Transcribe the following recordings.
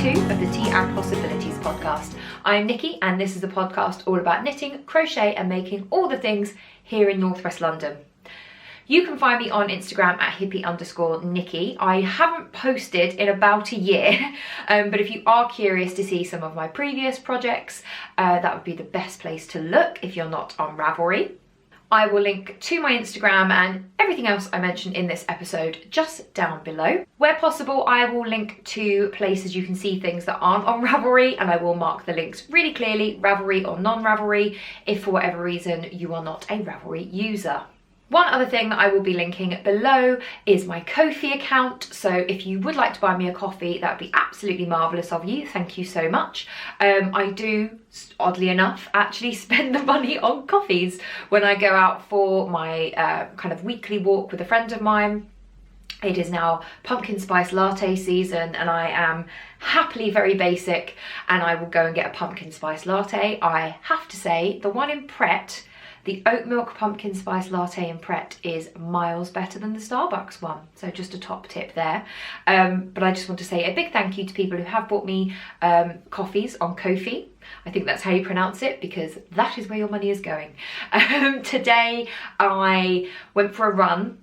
2 of the Tea and Possibilities podcast. I'm Nikki and this is a podcast all about knitting, crochet and making all the things here in Northwest London. You can find me on Instagram at hippie_Nikki. I haven't posted in about a year, but if you are curious to see some of my previous projects, that would be the best place to look if you're not on Ravelry. I will link to my Instagram and everything else I mentioned in this episode just down below. Where possible, I will link to places you can see things that aren't on Ravelry, and I will mark the links really clearly, Ravelry or non-Ravelry, if for whatever reason you are not a Ravelry user. One other thing that I will be linking below is my Ko-fi account. So if you would like to buy me a coffee, that would be absolutely marvellous of you. Thank you so much. I do, oddly enough, actually spend the money on coffees when I go out for my kind of weekly walk with a friend of mine. It is now pumpkin spice latte season and I am happily very basic and I will go and get a pumpkin spice latte. I have to say, the one in Pret, the oat milk pumpkin spice latte in Pret is miles better than the Starbucks one. So just a top tip there. But I just want to say a big thank you to people who have bought me coffees on Ko-fi. I think that's how you pronounce it because that is where your money is going. Today I went for a run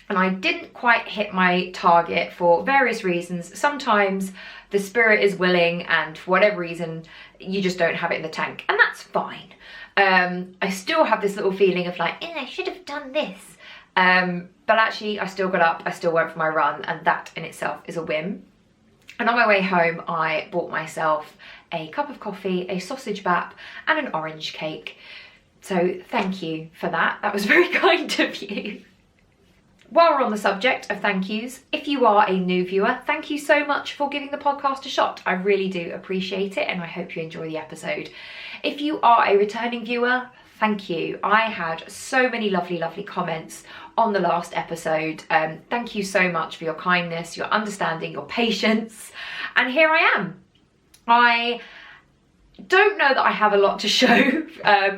and I didn't quite hit my target for various reasons. Sometimes the spirit is willing and for whatever reason you just don't have it in the tank, and that's fine. I still have this little feeling of like, I should have done this. But actually I still got up, I still went for my run, and that in itself is a win. And on my way home, I bought myself a cup of coffee, a sausage bap and an orange cake. So thank you for that. That was very kind of you. While we're on the subject of thank yous, if you are a new viewer, thank you so much for giving the podcast a shot. I really do appreciate it and I hope you enjoy the episode. If you are a returning viewer, thank you. I had so many lovely comments on the last episode. Thank you so much for your kindness, your understanding, your patience. And here I am. I don't know that I have a lot to show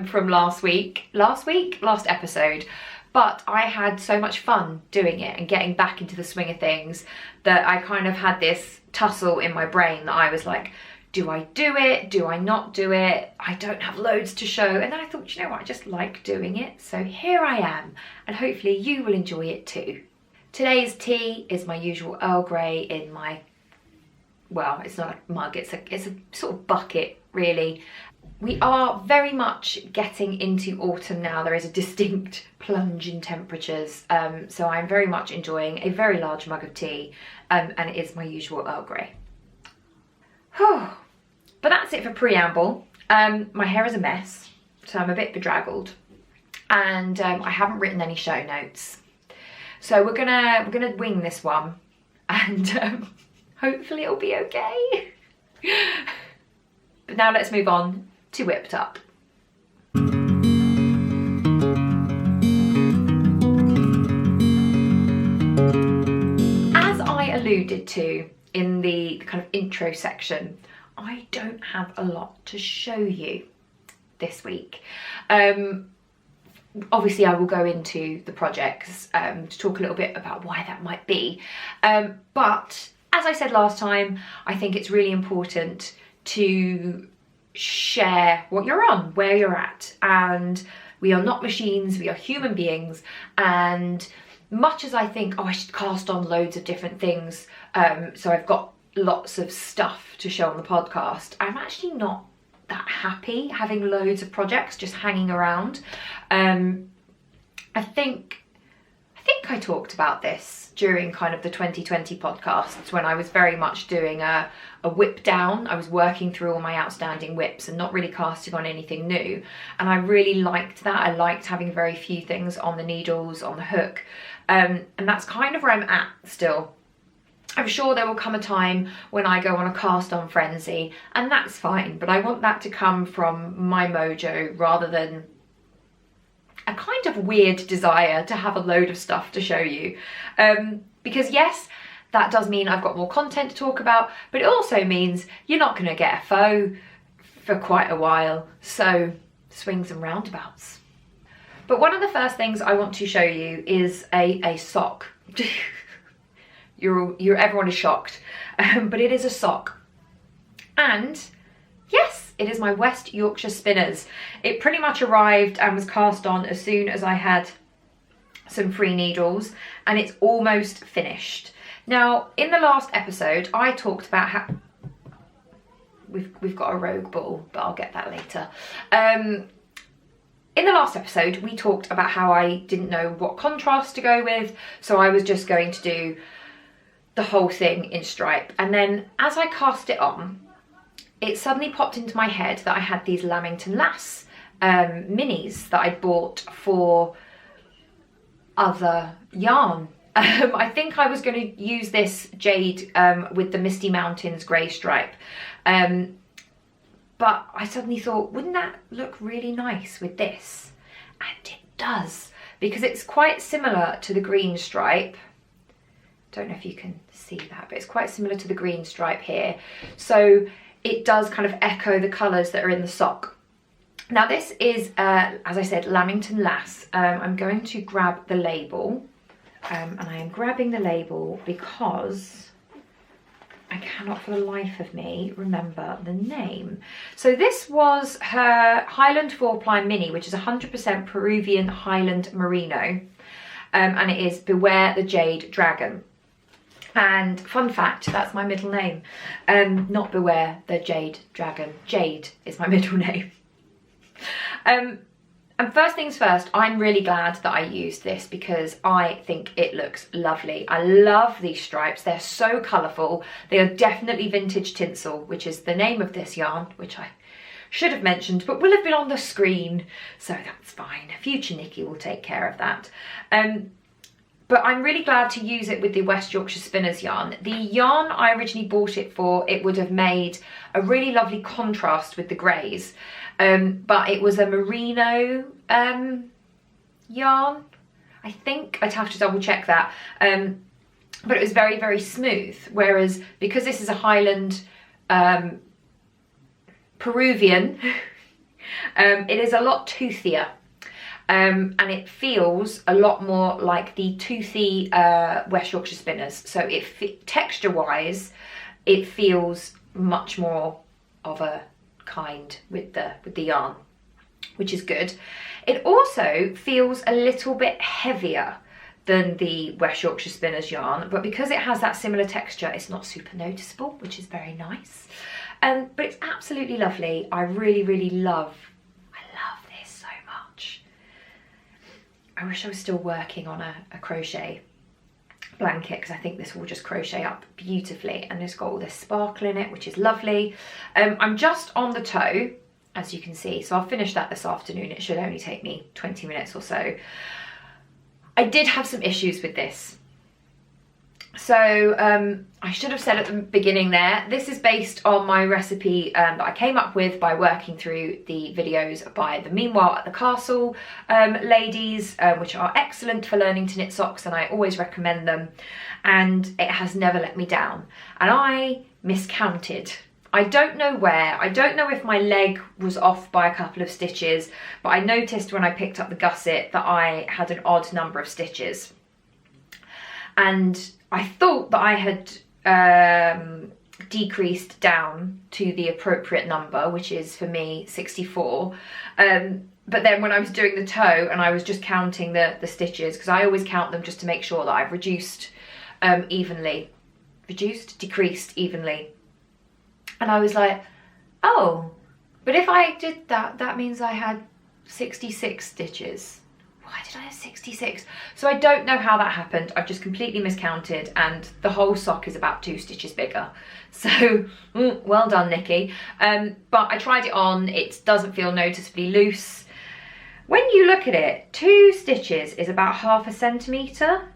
from last episode. But I had so much fun doing it and getting back into the swing of things that I kind of had this tussle in my brain that I was like, do I do it? Do I not do it? I don't have loads to show. And then I thought, you know what, I just like doing it. So here I am, and hopefully you will enjoy it too. Today's tea is my usual Earl Grey in my, well, it's not a mug, it's a sort of bucket really. We are very much getting into autumn now. There is a distinct plunge in temperatures, so I'm very much enjoying a very large mug of tea, and it is my usual Earl Grey. But that's it for preamble. My hair is a mess, so I'm a bit bedraggled, and I haven't written any show notes. So we're gonna wing this one, and hopefully it'll be okay. But now let's move on to Whipped Up. As I alluded to in the kind of intro section, I don't have a lot to show you this week. Obviously I will go into the projects to talk a little bit about why that might be. But as I said last time, I think it's really important to share what you're on, where you're at, and we are not machines, we are human beings. And much as I think, oh, I should cast on loads of different things, so I've got lots of stuff to show on the podcast, I'm actually not that happy having loads of projects just hanging around. I think I talked about this during kind of the 2020 podcasts when I was very much doing a whip down. I was working through all my outstanding whips and not really casting on anything new. And I really liked that. I liked having very few things on the needles, on the hook. And that's kind of where I'm at still. I'm sure there will come a time when I go on a cast on frenzy, and that's fine. But I want that to come from my mojo rather than a kind of weird desire to have a load of stuff to show you. Because yes, that does mean I've got more content to talk about, but it also means you're not going to get a faux for quite a while. So swings and roundabouts. But one of the first things I want to show you is a sock. Everyone is shocked, but it is a sock. And yes, it is my West Yorkshire Spinners. It pretty much arrived and was cast on as soon as I had some free needles, and it's almost finished. Now, in the last episode, I talked about how... We've got a rogue ball, but I'll get that later. In the last episode, we talked about how I didn't know what contrast to go with, so I was just going to do the whole thing in stripe. And then as I cast it on, it suddenly popped into my head that I had these Lamington Lass minis that I bought for other yarn. I think I was going to use this jade with the Misty Mountains grey stripe. But I suddenly thought, wouldn't that look really nice with this? And it does, because it's quite similar to the green stripe. Don't know if you can see that, but it's quite similar to the green stripe here. So it does kind of echo the colours that are in the sock. Now this is, as I said, Lamington Lass. I'm going to grab the label, and I am grabbing the label because I cannot for the life of me remember the name. So this was her Highland 4-ply mini, which is 100% Peruvian Highland Merino, and it is Beware the Jade Dragon. And fun fact, that's my middle name. Not Beware the Jade Dragon. Jade is my middle name. And first things first, I'm really glad that I used this because I think it looks lovely. I love these stripes. They're so colourful. They are definitely vintage tinsel, which is the name of this yarn, which I should have mentioned, but will have been on the screen, so that's fine. Future Nikki will take care of that. But I'm really glad to use it with the West Yorkshire Spinners yarn. The yarn I originally bought it for, it would have made a really lovely contrast with the greys. But it was a merino yarn. I think I'd have to double check that. But it was very, very smooth. Whereas because this is a Highland Peruvian, it is a lot toothier. And it feels a lot more like the toothy West Yorkshire Spinners. So texture-wise, it feels much more of a kind with the yarn, which is good. It also feels a little bit heavier than the West Yorkshire Spinners yarn, but because it has that similar texture, it's not super noticeable, which is very nice. But it's absolutely lovely. I really, really love this so much. I wish I was still working on a crochet blanket, because I think this will just crochet up beautifully, and it's got all this sparkle in it, which is lovely. I'm just on the toe, as you can see, so I'll finish that this afternoon. It should only take me 20 minutes or so. I did have some issues with this. So I should have said at the beginning there, this is based on my recipe that I came up with by working through the videos by the Meanwhile at the Castle ladies, which are excellent for learning to knit socks, and I always recommend them, and it has never let me down. And I miscounted. I don't know where. I don't know if my leg was off by a couple of stitches, but I noticed when I picked up the gusset that I had an odd number of stitches. And I thought that I had decreased down to the appropriate number, which is for me 64. But then when I was doing the toe and I was just counting the stitches, because I always count them just to make sure that I've decreased evenly. And I was like, oh, but if I did that, that means I had 66 stitches. Why did I have 66? So I don't know how that happened. I've just completely miscounted, and the whole sock is about 2 stitches bigger. So well done, Nikki. But I tried it on. It doesn't feel noticeably loose. When you look at it, 2 stitches is about 1/2 centimetre.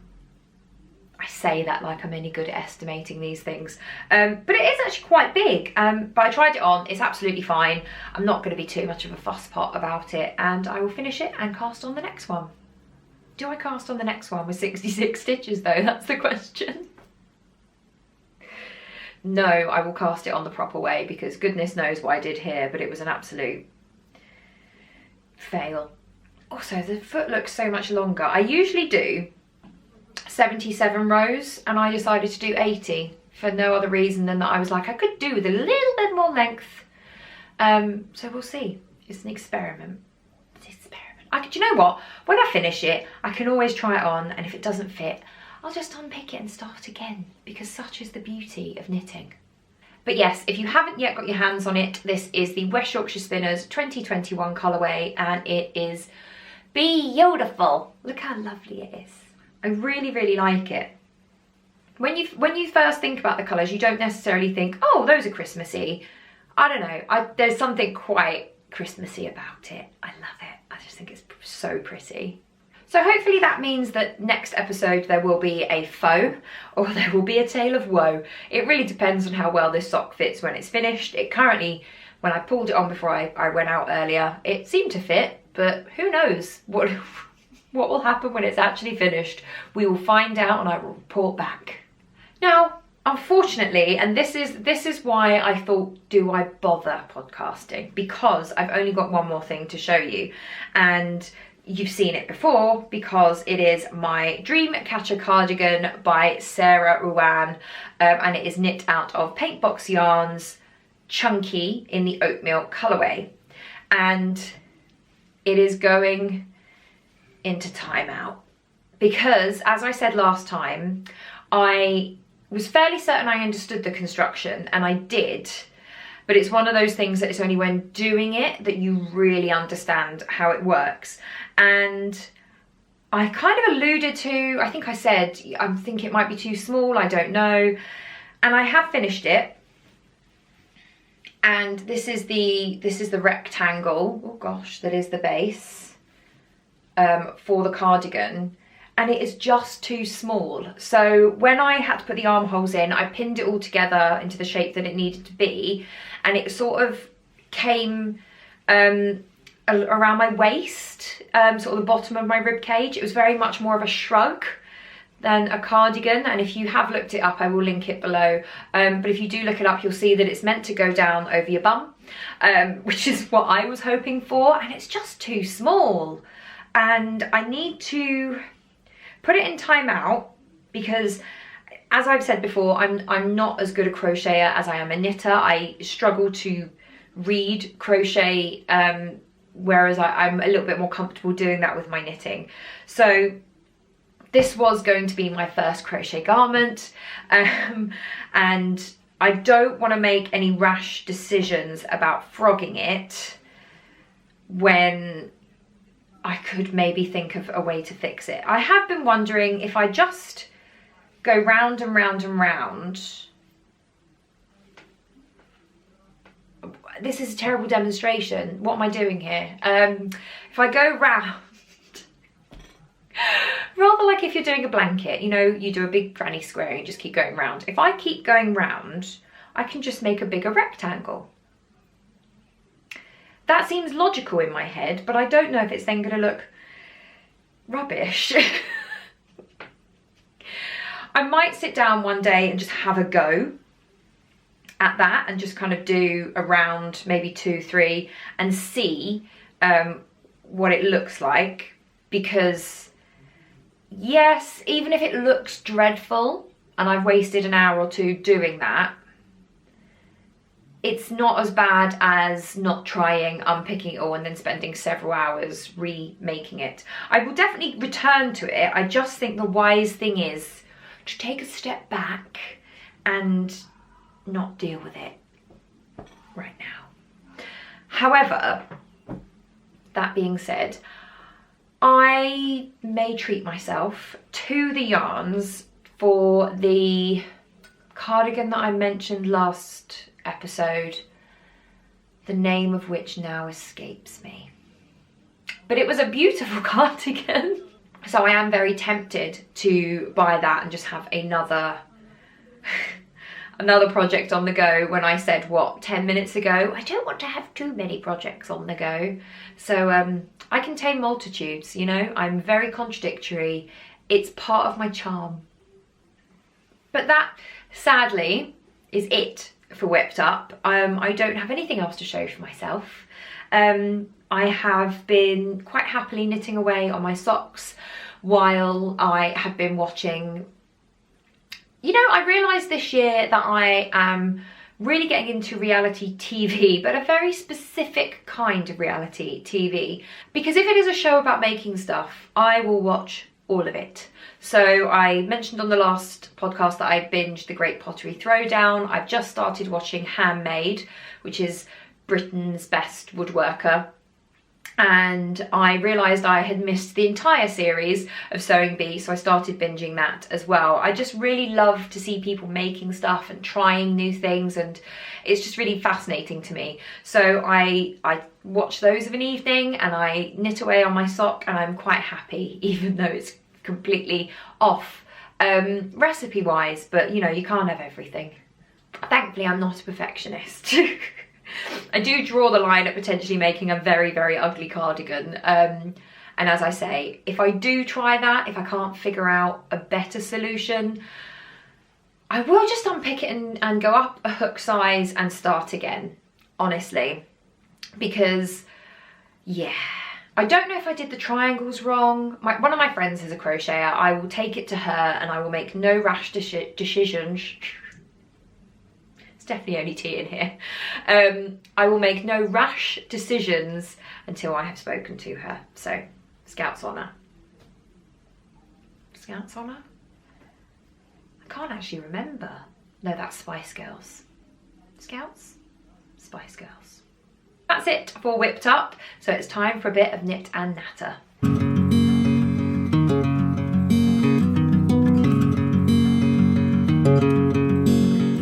I say that like I'm any good at estimating these things, but it is actually quite big. But I tried it on, it's absolutely fine. I'm not going to be too much of a fuss pot about it, and I will finish it and cast on the next one. Do I cast on the next one with 66 stitches though? That's the question. No, I will cast it on the proper way, because goodness knows what I did here, but it was an absolute fail. Also, the foot looks so much longer. I usually do 77 rows, and I decided to do 80 for no other reason than that I was like, I could do with a little bit more length. So we'll see. It's an experiment. It's an experiment. Do you know what? When I finish it, I can always try it on, and if it doesn't fit, I'll just unpick it and start again, because such is the beauty of knitting. But yes, if you haven't yet got your hands on it, this is the West Yorkshire Spinners 2021 colourway, and it is beautiful. Look how lovely it is. I really, really like it. When you first think about the colours, you don't necessarily think, oh, those are Christmassy. I don't know, there's something quite Christmassy about it. I love it. I just think it's so pretty. So hopefully that means that next episode there will be a faux, or there will be a tale of woe. It really depends on how well this sock fits when it's finished. It currently, when I pulled it on before I went out earlier, it seemed to fit, but who knows what will happen when it's actually finished. We will find out, and I will report back. Now, unfortunately, and this is why I thought, do I bother podcasting? Because I've only got one more thing to show you, and you've seen it before, because it is my Dreamcatcher cardigan by Sarah Ruan, and it is knit out of Paint Box Yarns, Chunky in the oatmeal colourway, and it is going into timeout because, as I said last time, I was fairly certain I understood the construction, and I did, but it's one of those things that it's only when doing it that you really understand how it works. And I kind of alluded to, I think I said, I think it might be too small, I don't know. And I have finished it. And this is the rectangle, oh gosh, that is the base for the cardigan. And it is just too small. So when I had to put the armholes in, I pinned it all together into the shape that it needed to be. And it sort of came around my waist, sort of the bottom of my rib cage. It was very much more of a shrug than a cardigan. And if you have looked it up, I will link it below. But if you do look it up, you'll see that it's meant to go down over your bum, which is what I was hoping for. And it's just too small. And I need to put it in timeout because, as I've said before, I'm not as good a crocheter as I am a knitter. I struggle to read crochet, whereas I'm a little bit more comfortable doing that with my knitting. So this was going to be my first crochet garment, and I don't want to make any rash decisions about frogging it when I could maybe think of a way to fix it. I have been wondering if I just go round and round and round. This is a terrible demonstration. What am I doing here? If I go round, rather like if you're doing a blanket, you know, you do a big granny square and you just keep going round. If I keep going round, I can just make a bigger rectangle. That seems logical in my head, but I don't know if it's then going to look rubbish. I might sit down one day and just have a go at that and just kind of do around maybe 2, 3 and see what it looks like, because yes, even if it looks dreadful and I've wasted an hour or 2 doing that, it's not as bad as not trying, unpicking it all and then spending several hours remaking it. I will definitely return to it. I just think the wise thing is to take a step back and not deal with it right now. However, that being said, I may treat myself to the yarns for the cardigan that I mentioned last episode, the name of which now escapes me. But it was a beautiful cardigan. So I am very tempted to buy that and just have another project on the go. When I said, what, 10 minutes ago, I don't want to have too many projects on the go. So I contain multitudes, you know, I'm very contradictory. It's part of my charm. But that, sadly, is it for Whipped Up. I don't have anything else to show for myself. I have been quite happily knitting away on my socks while I have been watching You know, I realised this year that I am really getting into reality TV, but a very specific kind of reality TV. Because if it is a show about making stuff, I will watch all of it. So I mentioned on the last podcast that I binged The Great Pottery Throwdown. I've just started watching Handmade, which is Britain's Best Woodworker. And I realised I had missed the entire series of Sewing Bee, so I started binging that as well. I just really love to see people making stuff and trying new things, and it's just really fascinating to me. So I watch those of an evening and I knit away on my sock, and I'm quite happy, even though it's completely off recipe wise, but you know, you can't have everything. Thankfully, I'm not a perfectionist. I do draw the line at potentially making a very, very ugly cardigan. And as I say, if I do try that, if I can't figure out a better solution, I will just unpick it and go up a hook size and start again, honestly. Because, yeah, I don't know if I did the triangles wrong. One of my friends is a crocheter. I will take it to her and I will make no rash decisions. Definitely only tea in here. I will make no rash decisions until I have spoken to her. So, Scout's honour. Scout's honour? I can't actually remember. No, that's Spice Girls. Scouts? Spice Girls. That's it for Whipped Up. So it's time for a bit of knit and natter.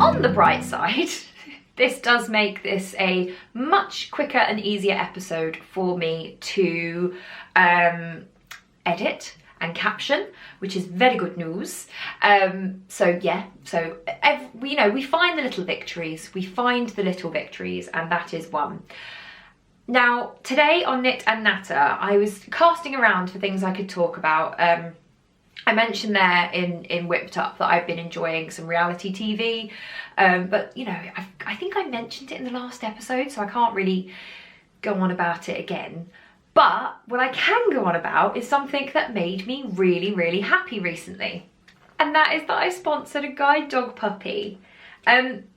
On the bright side, this does make this a much quicker and easier episode for me to edit and caption, which is very good news. So yeah, so you know, we find the little victories, and that is one. Now, today on Knit and Natter, I was casting around for things I could talk about. I mentioned there in Whipped Up that I've been enjoying some reality TV, but you know, I think I mentioned it in the last episode, so I can't really go on about it again. But what I can go on about is something that made me really, really happy recently. And that is that I sponsored a guide dog puppy.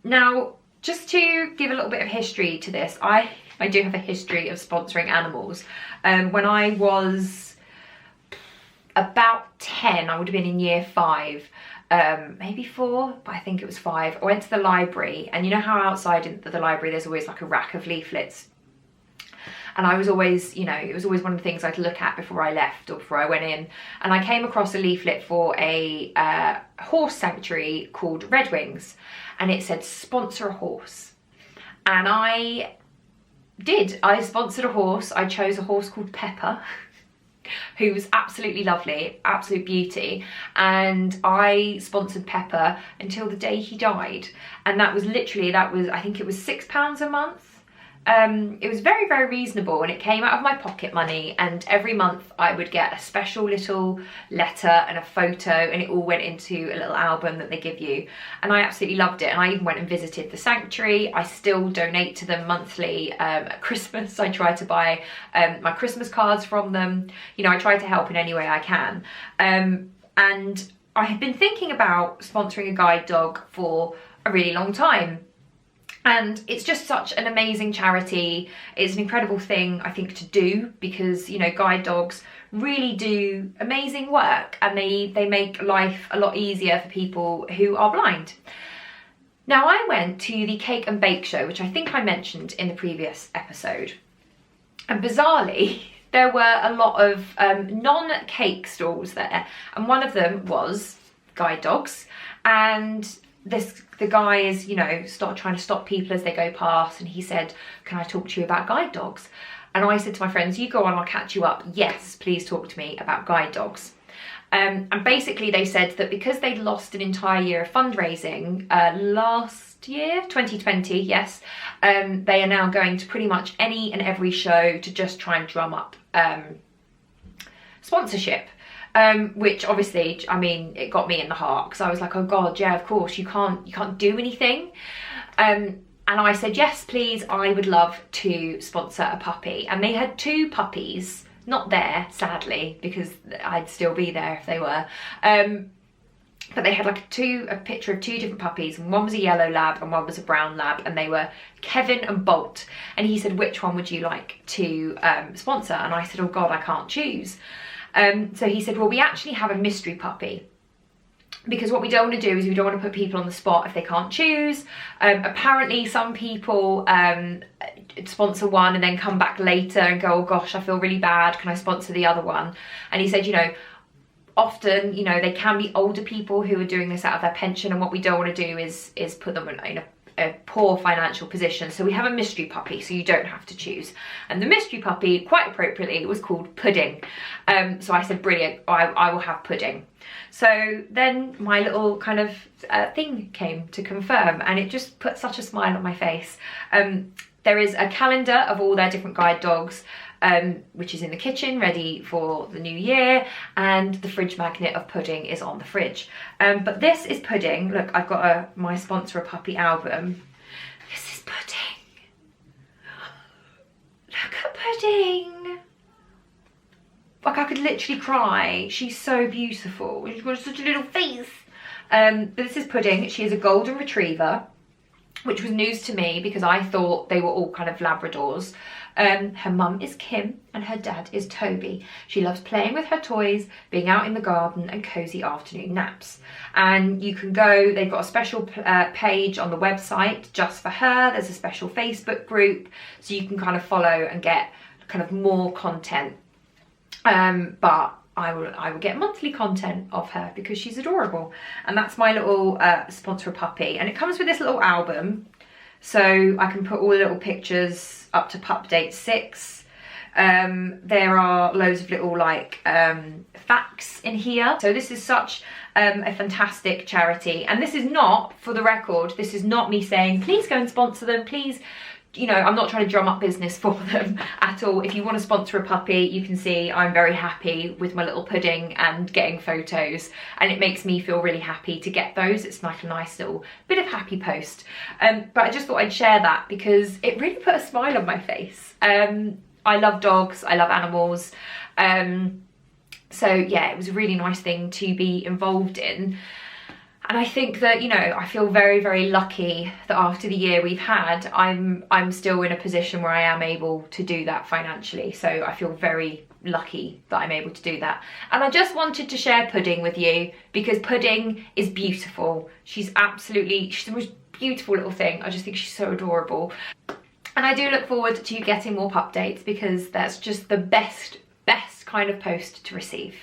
Now, just to give a little bit of history to this, I do have a history of sponsoring animals. When I was about 10, I would have been in year 5, maybe 4, but I think it was 5. I went to the library, and you know how outside in the library there's always like a rack of leaflets, and I was always, you know, it was always one of the things I'd look at before I left or before I went in, and I came across a leaflet for a horse sanctuary called Red Wings, and it said sponsor a horse, and I sponsored a horse. I chose a horse called Pepper, who was absolutely lovely, absolute beauty, and I sponsored Pepper until the day he died, and that was I think it was £6 a month. It was very, very reasonable, and it came out of my pocket money, and every month I would get a special little letter and a photo, and it all went into a little album that they give you, and I absolutely loved it. And I even went and visited the sanctuary. I still donate to them monthly. At Christmas I try to buy my Christmas cards from them. You know, I try to help in any way I can, and I have been thinking about sponsoring a guide dog for a really long time. And it's just such an amazing charity. It's an incredible thing, I think, to do, because, you know, guide dogs really do amazing work, and they make life a lot easier for people who are blind. Now, I went to the Cake and Bake Show, which I think I mentioned in the previous episode. And bizarrely, there were a lot of non-cake stalls there. And one of them was guide dogs. And the guy is, you know, trying to stop people as they go past, and he said, can I talk to you about guide dogs? And I said to my friends, you go on, I'll catch you up. Yes, please talk to me about guide dogs. And basically they said that because they'd lost an entire year of fundraising last year, 2020, yes, they are now going to pretty much any and every show to just try and drum up sponsorship. Which obviously, I mean, it got me in the heart, because I was like, oh God, yeah, of course, you can't do anything. And I said, yes, please, I would love to sponsor a puppy. And they had 2 puppies, not there, sadly, because I'd still be there if they were. but they had like a picture of 2 different puppies, and one was a yellow lab and one was a brown lab, and they were Kevin and Bolt. And he said, which one would you like to sponsor? And I said, oh God, I can't choose. So he said, well, we actually have a mystery puppy, because what we don't want to do is we don't want to put people on the spot if they can't choose. Apparently some people sponsor one and then come back later and go, oh gosh, I feel really bad, can I sponsor the other one? And he said, you know, often, you know, they can be older people who are doing this out of their pension, and what we don't want to do is put them in a poor financial position. So we have a mystery puppy, so you don't have to choose. And the mystery puppy, quite appropriately, was called Pudding. So I said, brilliant, I will have Pudding. So then my little kind of thing came to confirm, and it just put such a smile on my face. There is a calendar of all their different guide dogs, which is in the kitchen ready for the new year, and the fridge magnet of Pudding is on the fridge. But this is Pudding. Look, I've got my Sponsor a Puppy album. This is Pudding. Look at Pudding. Like, I could literally cry. She's so beautiful. She's got such a little face. But this is Pudding. She is a golden retriever, which was news to me because I thought they were all kind of Labradors. Her mum is Kim and her dad is Toby. She loves playing with her toys, being out in the garden, and cosy afternoon naps. And you can go, they've got a special page on the website just for her. There's a special Facebook group, so you can kind of follow and get kind of more content. But I will get monthly content of her because she's adorable. And that's my little Sponsor a Puppy. And it comes with this little album, so I can put all the little pictures up to pup date 6. There are loads of little like facts in here. So this is such a fantastic charity. And this is not, for the record, this is not me saying, please go and sponsor them, please. You know, I'm not trying to drum up business for them at all. If you want to sponsor a puppy, you can see I'm very happy with my little Pudding and getting photos, and it makes me feel really happy to get those. It's like a nice little bit of happy post. But I just thought I'd share that because it really put a smile on my face. I love dogs, I love animals. So yeah, it was a really nice thing to be involved in. And I think that, you know, I feel very, very lucky that after the year we've had, I'm still in a position where I am able to do that financially. So I feel very lucky that I'm able to do that. And I just wanted to share Pudding with you because Pudding is beautiful. She's the most beautiful little thing. I just think she's so adorable. And I do look forward to getting more pup dates because that's just the best kind of post to receive.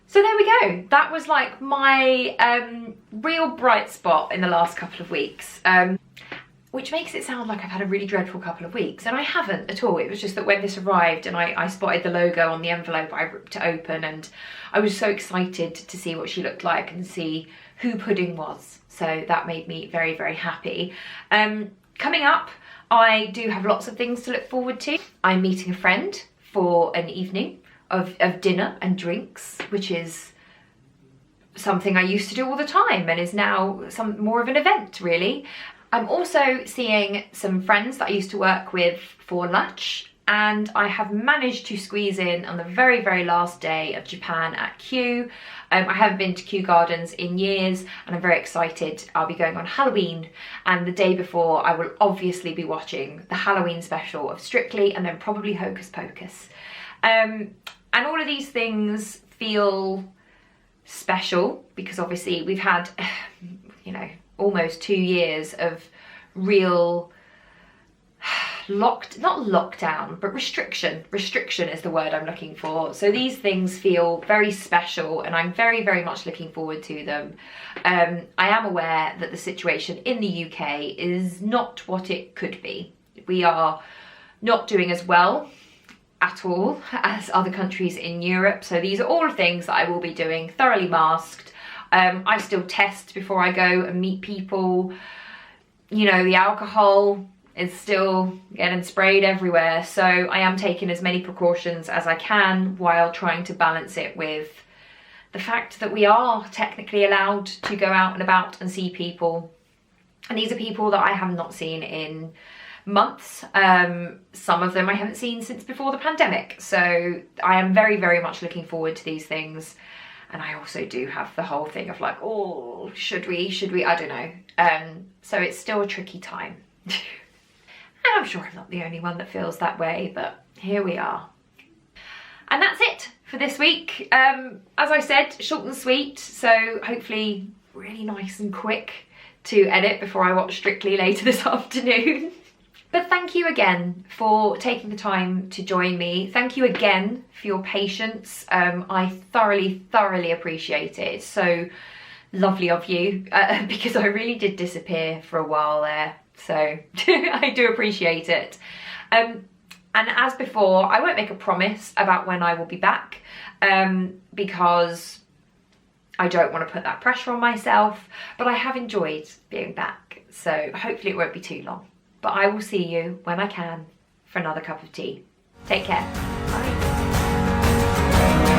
So there we go. That was like my real bright spot in the last couple of weeks, which makes it sound like I've had a really dreadful couple of weeks, and I haven't at all. It was just that when this arrived and I spotted the logo on the envelope, I ripped it open and I was so excited to see what she looked like and see who Pudding was. So that made me very, very happy. Coming up, I do have lots of things to look forward to. I'm meeting a friend for an evening of dinner and drinks, which is something I used to do all the time and is now more of an event, really. I'm also seeing some friends that I used to work with for lunch, and I have managed to squeeze in on the very, very last day of Japan at Kew. I haven't been to Kew Gardens in years, and I'm very excited. I'll be going on Halloween, and the day before I will obviously be watching the Halloween special of Strictly and then probably Hocus Pocus. And all of these things feel special because obviously we've had, you know, almost 2 years of real not lockdown, but restriction. Restriction is the word I'm looking for. So these things feel very special and I'm very, very much looking forward to them. I am aware that the situation in the UK is not what it could be. We are not doing as well at all as other countries in Europe. So these are all things that I will be doing, thoroughly masked. I still test before I go and meet people. You know, the alcohol is still getting sprayed everywhere. So I am taking as many precautions as I can while trying to balance it with the fact that we are technically allowed to go out and about and see people. And these are people that I have not seen in months. Some of them I haven't seen since before the pandemic. So I am very, very much looking forward to these things. And I also do have the whole thing of like, oh, should we, I don't know. So it's still a tricky time. And I'm sure I'm not the only one that feels that way, but here we are. And that's it for this week. As I said, short and sweet, so hopefully really nice and quick to edit before I watch Strictly later this afternoon. But thank you again for taking the time to join me. Thank you again for your patience. I thoroughly appreciate it. It's so lovely of you because I really did disappear for a while there. So I do appreciate it. And as before, I won't make a promise about when I will be back because I don't want to put that pressure on myself, but I have enjoyed being back. So hopefully it won't be too long. But I will see you when I can for another cup of tea. Take care. Bye.